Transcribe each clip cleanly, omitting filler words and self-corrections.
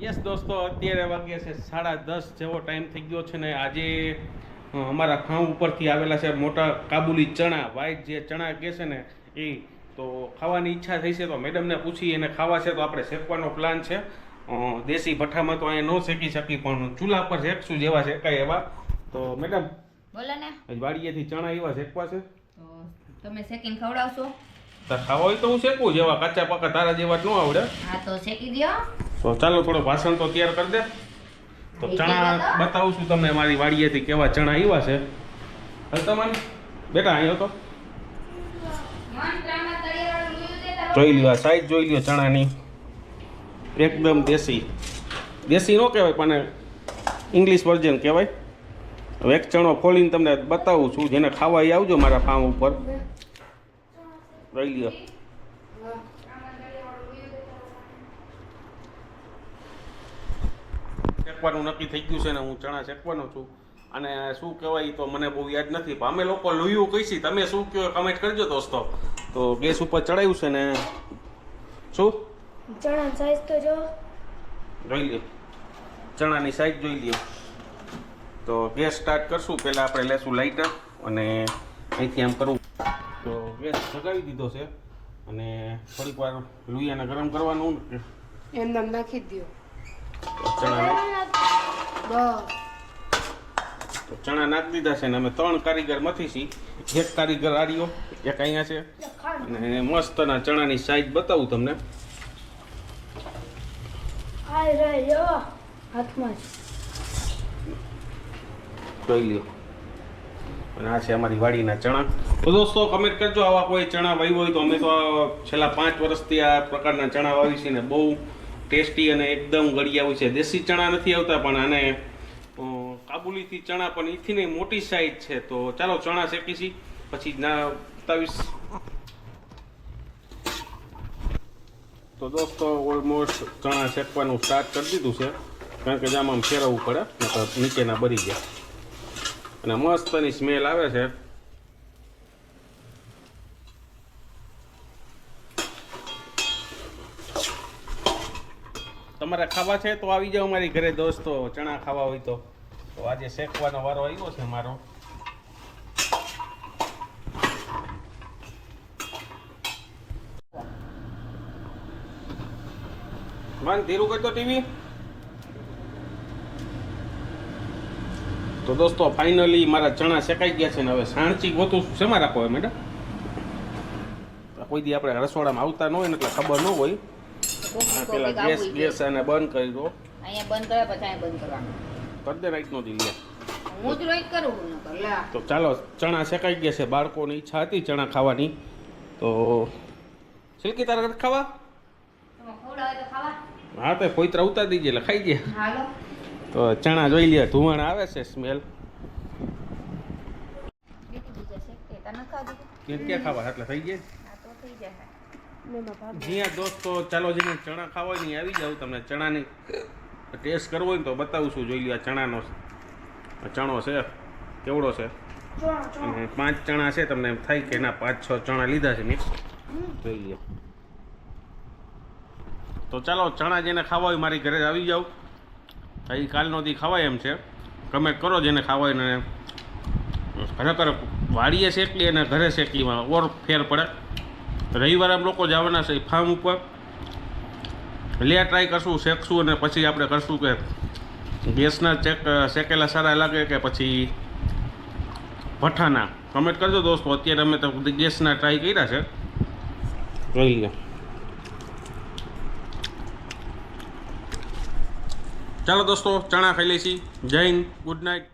Yes દોસ્તો, અત્યારે વાગ્યા છે 10:30 જેવો ટાઈમ થઈ ગયો છે ને આજે અમારા ફાર્મ ઉપરથી આવેલા છે મોટા કાબુલી ચણા, વ્હાઈટ જે ચણા કહે છે ને એ. તો ખાવાની ઈચ્છા થઈ છે તો મેડમને પૂછી એને ખાવા છે તો આપણે શેકવાનો પ્લાન છે. દેશી ભઠ્ઠામાં તો અહીંયા ન શેકી શકી પણ ચૂલા પર શેકશું જેવા શેકાય એવા. તો મેડમ બોલો ને. વાડીએથી ચણા એવા શેકવા છે તો તમે શેકીને ખવડાવશો? તો ખાવા હોય તો હું શેકું, જેવા કાચા પાકા તારા જેવા જ ન આવડે. હા તો શેકી દ્યો. તો ચાલો થોડો ભાષણ તો તૈયાર કરી દે. તો ચણા બતાવું છું તમને મારી વાડીએથી કેવા ચણા આવ્યા છે. હવે તમારે બેટા અહીંયા તો જોઈ લ્યો, આ સાઈઝ જોઈ લ્યો ચણાની, એકદમ દેશી. દેશી ન કહેવાય પણ ઇંગ્લિશ વર્ઝન કહેવાય. હવે એક ચણો ખોલીને તમને બતાવું છું, જેને ખાવા એ આવજો મારા ફાર્મ ઉપર. જોઈ લ્યો. શેકવાનું નક્કી થઈ ગયું છે ને હું ચણા શેકવાનો છું. અને શું કહેવાય તો મને બહુ યાદ નથી, પણ અમે લોકો લોહીયું કહીશી. તમે શું કહો કમેન્ટ કરજો દોસ્તો. તો ગેસ ઉપર ચડાવ્યું છે ને શું ચણા સાઈઝ તો જો જોઈ લ્યો, ચણાની સાઈઝ જોઈ લ્યો. તો ગેસ સ્ટાર્ટ કરશું. પહેલાં આપણે લેશું લાઇટર અને અહીંથી આમ કરવું. તો ગેસ જગાવી દીધો છે અને થોડીક વાર લોહીયાને ગરમ કરવાનું. એમ નામ નાખી દો. ચણા તો ચણા નાખી દીધા છે ને અમે 3 કારીગર મથી છીએ. એક કારીગર આર્યો, એક અહીંયા છે. અને મસ્તના ચણાની સાઈઝ બતાવું તમને. હાથમાં જોઈ લ્યો. અને આ છે અમારી વાડીના ચણા. તો દોસ્તો કમેન્ટ કરજો આવા કોઈ ચણા વાવ્યો હોય તો. અમે તો છેલ્લા 5 વર્ષથી આ પ્રકારના ચણા વાવી છીએ ને બહુ ટેસ્ટી અને એકદમ ગળિયા હોય છે. દેશી ચણા નથી આવતા પણ આને કાબુલીથી ચણા પણ એથી નહીં મોટી સાઈઝ છે. તો ચાલો ચણા શેકીશી પછી ના બતાવીશ. તો દોસ્તો ઓલમોસ્ટ ચણા શેકવાનું સ્ટાર્ટ કરી દીધું છે, કારણ કે આમ ફેરવવું પડે નકર નીચેના બળી જાય. અને મસ્તની સ્મેલ આવે છે. તમારે ખાવા છે તો આવી જાઓ અમારી ઘરે દોસ્તો. ચણા ખાવા હોય તો આજે શેકવાનો વારો આવ્યો છે મારો. માન ધીરું કરતો ટીવી. તો દોસ્તો ફાઇનલી મારા ચણા શેકાઈ ગયા છે ને હવે સાણચી ગોતું શેમાં રાખો હોય મેડમ? કોઈ દી આપણે રસોડામાં આવતા ન હોય ને એટલે ખબર ન હોય. પેલા ગેસ અને બંધ કરી દો. અહીંયા બંધ કર્યા પછી અહીંયા બંધ કરવાનું. કરી દે રાઈટ નો દી. હું જ રોજ કરું નકર. તો ચાલો ચણા શેકાઈ ગયા છે. બાળકોની ઈચ્છા હતી ચણા ખાવાની તો સિલ્કી તારા ખાવા. તમે ખવડાવે તો ખાવા. હા તો પોઈતરા ઉતારી દીજે એટલે ખાઈ ગયા. હાલો. તો ચણા જોઈ લે, ધુમાણ આવે છે સ્મેલ. ક્યાં ખાવા એટલે થઈ જાય. જ્યાં દોસ્તો ચાલો જેને ચણા ખાવા હોય ને આવી જાવ. તમને ચણાની ટેસ્ટ કરવો હોય ને તો બતાવું છું. જોઈ લો આ ચણાનો ચણો છે કેવડો છે. અને 5 ચણા છે. તમને એમ થાય કે એના 5-6 ચણા લીધા છે મેં. જોઈ લો. તો ચાલો ચણા જેને ખાવા હોય મારી ઘરે આવી જાવ. અહીં કાલનો દી ખવાય એમ છે. કમેન્ટ કરો જેને ખાવા હોય ને. ખરેખર વાડીએ શેકલી અને ઘરે શેકલીમાં ઓર ફેર પડે. રવિવારે આમ લોકો જવાના છે ફાર્મ ઉપર. લે ટ્રાય કરશું, શેકશું અને પછી આપણે કરશું કે ગેસના શેકેલા સારા લાગે કે પછી ભઠ્ઠાના. કમેન્ટ કરજો દોસ્તો. અત્યારે અમે તો ગેસના ટ્રાય કર્યા છે. જોઈ લે. ચાલો દોસ્તો ચણા ખાઈ લઈશી. જય Hind, good night.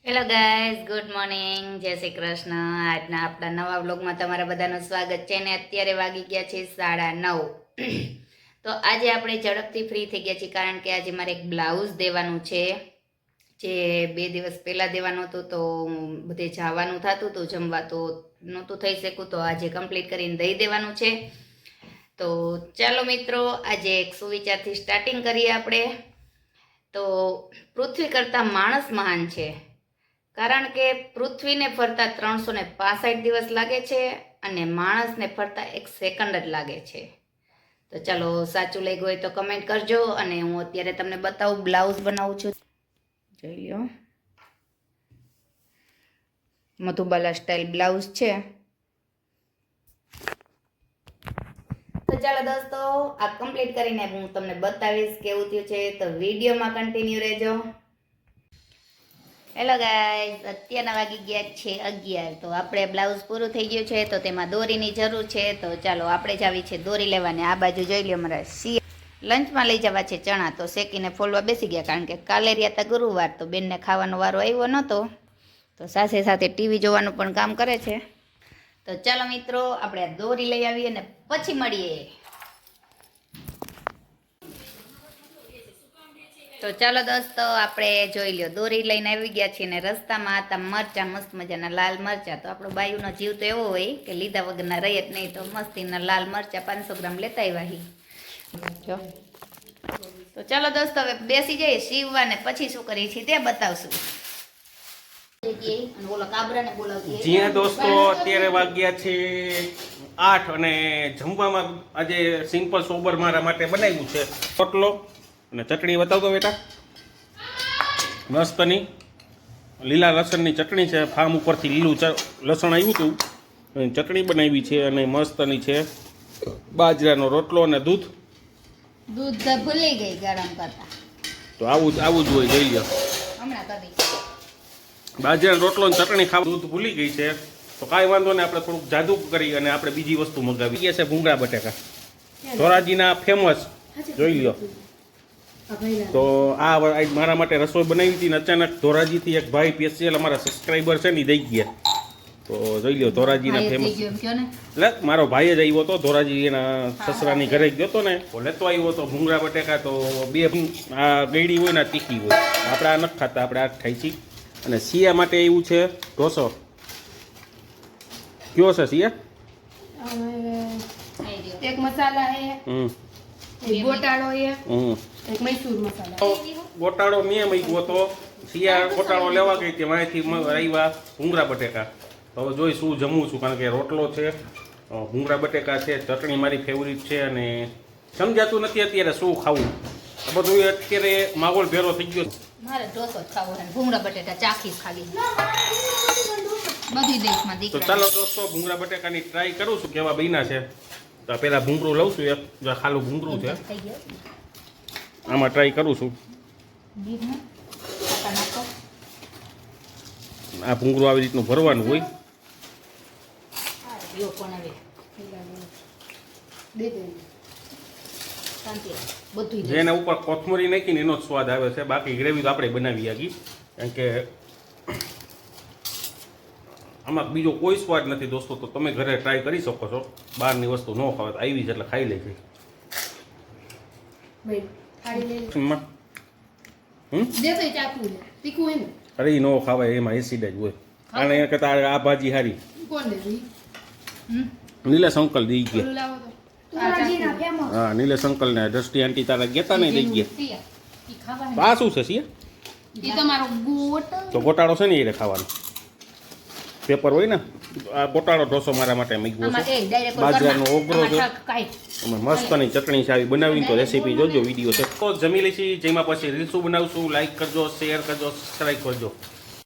Hello guys, good morning, જય શ્રી કૃષ્ણ. આજના આપણા નવા વ્લોગમાં તમારા બધાનું સ્વાગત છે. ને અત્યારે વાગી ગયા છે 9:30. તો આજે આપણે ઝડપથી ફ્રી થઈ ગયા છીએ, કારણ કે આજે મારે એક બ્લાઉઝ દેવાનું છે જે 2 દિવસ પહેલાં દેવાનું હતું. તો બધે જવાનું થતું હતું, જમવા તો નહોતું થઈ શકું. તો આજે કમ્પ્લીટ કરીને દઈ દેવાનું છે. તો ચાલો મિત્રો, આજે એક સુવિચારથી સ્ટાર્ટિંગ કરીએ આપણે. તો પૃથ્વી કરતાં માણસ મહાન છે, કારણ કે પૃથ્વીને ફરતા 365 દિવસ લાગે છે અને માણસને ફરતા 1 સેકન્ડ જ લાગે છે. તો ચાલો સાચું લાગ્યું હોય તો કમેન્ટ કરજો. અને હું અત્યારે તમને બતાવું બ્લાઉઝ બનાવું છું. જોઈ લો, મધુબાલા સ્ટાઇલ બ્લાઉઝ છે. તો ચાલો દોસ્તો, આ કમ્પ્લીટ કરીને હું તમને બતાવીશ કેવું થયું છે. તો વિડીયોમાં કન્ટિન્યુ રહેજો. હેલો ગાઈઝ, અત્યારના વાગી ગયા છે 11. તો આપણે બ્લાઉઝ પૂરું થઈ ગયું છે. તો તેમાં દોરીની જરૂર છે. તો ચાલો આપણે જ આવી છે દોરી લેવાને. આ બાજુ જોઈ લો, અમારા લંચમાં લઈ જવા છે ચણા. તો શેકીને ફોલવા બેસી ગયા, કારણ કે કાલે રહ્યા હતા ગુરુવાર. તો બેનને ખાવાનો વારો આવ્યો નહોતો. તો સાથે સાથે ટીવી જોવાનું પણ કામ કરે છે. તો ચાલો મિત્રો, આપણે આ દોરી લઈ આવીએ ને પછી મળીએ. તો ચાલો દોસ્તો, આપણે જોઈ લ્યો દોરી લઈને આવી ગયા છીએ ને રસ્તામાં હતા મરચા, મસ્ત મજાના લાલ મરચા. તો આપણો બાયુનો જીવ તો એવો હોય કે લીધા વગરના રહે જ નહીં. તો મસ્તીના લાલ મરચા 500 ગ્રામ લેતા આવ્યા. જો તો ચાલો દોસ્તો, હવે બેસી જઈએ સીવવા ને પછી શું કરીએ છીએ તે બતાવશું. જ્યાં દોસ્તો અત્યારે વાગ્યા છે 8 અને જમવામાં આજે સિમ્પલ સોબર મારા માટે બનાવ્યું છે રોટલો અને ચટણી. બતાવતો બેટા, મસ્તની લીલા લસણની ચટણી છે. ફાર્મ ઉપરથી લીલું લસણ આવ્યું હતું, ચટણી બનાવી છે. અને મસ્તની છે બાજરાનો રોટલો અને દૂધ ભૂલી ગઈ ગરમ કરતા. તો આવું જ હોય, જોઈ લો. હમણાં કરી બાજરાનો રોટલો અને ચટણી ખાવા દૂધ ભૂલી ગઈ છે. તો કાંઈ વાંધો નહીં, આપણે થોડુંક જાદુ કરી અને આપણે બીજી વસ્તુ મંગાવી. ગયા છે ભૂંગળા બટેકા, ધોરાજીના ફેમસ. જોઈ લો. તો આ મારા માટે રસોઈ બનાવી હતી ને અચાનક ધોરાજીથી એક ભાઈ સ્પેશિયલ અમારા સબસ્ક્રાઈબર છે ને દઈ ગયા. તો જોઈ લો, ધોરાજીના ફેમસ. એટલે મારો ભાઈ જ આવ્યો હતો ધોરાજી, એના સસરાની ઘરે ગયો હતો ને, લેતો આવ્યો હતો ભૂંગળા બટેકા. તો બે આ ગળી હોય ને તીખી હોય. આપણે આ નથી ખાતા, આપણે આ ખાઈ છીએ. અને સિયા માટે એવું છે ઢોસો. કયો છે સિયા? એક મસાલા હે, એક ગોટાળો હે, હમ, એક મૈસૂર મસાલા. ગોટાળો મેં મૂક્યો હતો, સિયા ગોટાળો લેવા ગઈ હતી, માહિતી આવ્યા ભૂંગળા બટેકા. તો હવે જોઈ શું જમું છું, કારણ કે રોટલો છે, ભૂંગળા બટેકા છે, ચટણી મારી ફેવરિટ છે. અને સમજાતું નથી અત્યારે શું ખાવું. બધું અત્યારે માહોલ ભેરો થઈ ગયો. મારે ઢોસો જ ખાવો છે, ભૂંગળા બટેટા ચાખીશ ખાલી બધી દેશમાં તો દીકરા. ચાલો દોસ્તો, ભૂંગળા બટેકાની ટ્રાય કરું છું કેવા બન્યા છે. તો પહેલાં ભૂંગળું લઉં છું, એક ખાલું ભૂંગળું છે, થઈ ગયો. આમાં ટ્રાય કરું છું. બીજું કાકા નાખો. આ ભૂંગળું આવી રીતનું ભરવાનું હોય. યો કોણ હવે દે દે. શાંતિ બધું જ. જેના ઉપર કોથમરી નાખીને એનો જ સ્વાદ આવે છે. બાકી ગ્રેવી તો આપણે બનાવી આગી, કારણ કે આમાં બીજો કોઈ સ્વાદ નથી દોસ્તો. તો તમે ઘરે ટ્રાય કરી શકો છો. બહારની વસ્તુ ન ખાવે તો આવી જ એટલે ખાઈ લેજો. ભાઈ થાળી લઈ લે. દે તો ચાકુ લે. તીખું હે ને? અરે એ ન ખાવાય, એમાં એસિડ જ હોય. અને એ કરતા આ ભાજી હારી. કોણ દે ભાઈ? નીલેશ અંકલ દઈ ગયા. ઓલું લાવો તો. તુરાજીના ફેમસ. હા, નીલેશ અંકલ ને દ્રષ્ટિ આંટી તારા ગયા ને દઈ ગયા. સિયા ઈ ખાવા તો આ શું છે સિયા? ઈ તમારો ગોટ. તો ગોટાળો છે ને એ ખાવાનો પેપર હોય ને. આ ગોટાળો ઢોસો મારા માટે મૂક્યો આમાં છે. એ ડાયરેક્ટ બાજરાનો ઓગરો છે. કાઈ અમે મસ્તની ચટણી છે આવી બનાવીને. તો રેસીપી જોજો, વિડીયો છે. તો જમી લઈશી, જેમાં પછી રીલ્સો બનાવશું. લાઈક કરજો, શેર કરજો, સબસ્ક્રાઈબ કરજો.